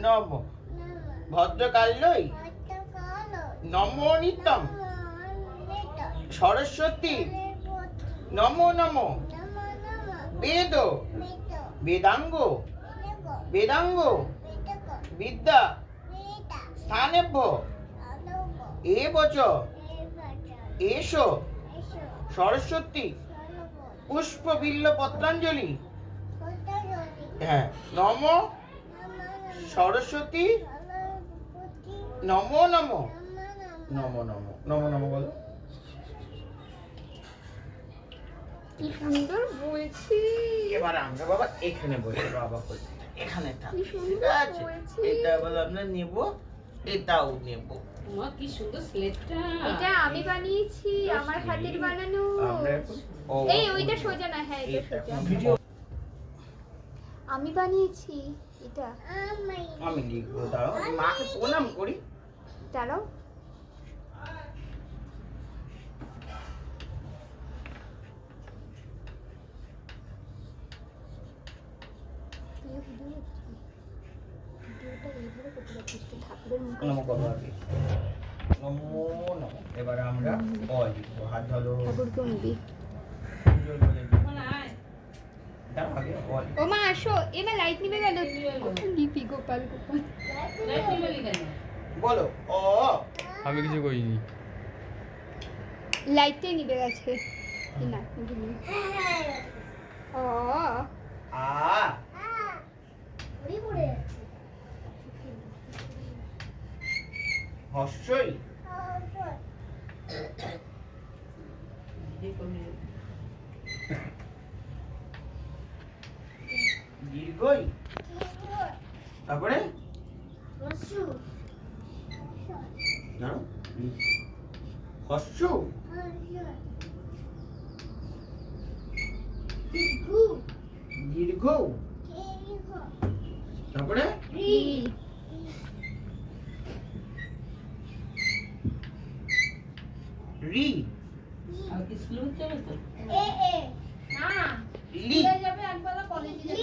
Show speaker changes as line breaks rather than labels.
নম ভদ্রকাল্যই নমো নিত্যম সরস্বতী নমো নমো বেদ বেদাঙ্গ বেদাঙ্গ বিদ্যা স্থানেভ্য এবচ এসো সরস্বতী পুষ্প বিল্ল পত্রাঞ্জলি। হ্যাঁ, নম সরস্বতী নমো নমো নমো নমো নমো নমো বলো।
কি সুন্দর বলছি।
এবার আমরা বাবা এখানে বসে বাবা বলছি এখানে থাক,
কি
ঠিক
সুন্দর
আছে?
বলছি।
এটা বলে আমরা নেব, এটাও নেব।
মা কি সুন্দর স্লেটটা।
এটা আমি বানিয়েছি, আমার হাতের বানানো।
আমরা এখন
এই ওইটা সোজা না, হ্যাঁ এটা
এটা
সোজা।
এখন ভিডিও
আমি বানিয়েছি এটা।
আমি লিখবো, দাঁড়াও মাকে প্রণাম করি।
দাঁড়াও।
নমো করো আগে, নমো নমো। এবার আমরা অ লিখবো, হাত ধরো।
ঠাকুরকে নিবি।
দাঁড়াও আগে অ লিখবো।
ও মা আসো, এবার লাইট নিবে গেল। লিপি গোপাল গোপাল।
বলো অ।
আমি কিছু করিনি।
লাইটটাই নিবে গেছে। না নিবি। ও
আ। হর্ষই দীর্ঘই, তারপরে দাঁড়াও, হর্ষ দীর্ঘ, তারপরে
রি
রি
আর কি স্লো চলে তো।
লি।
যাবে একবেলা কলেজে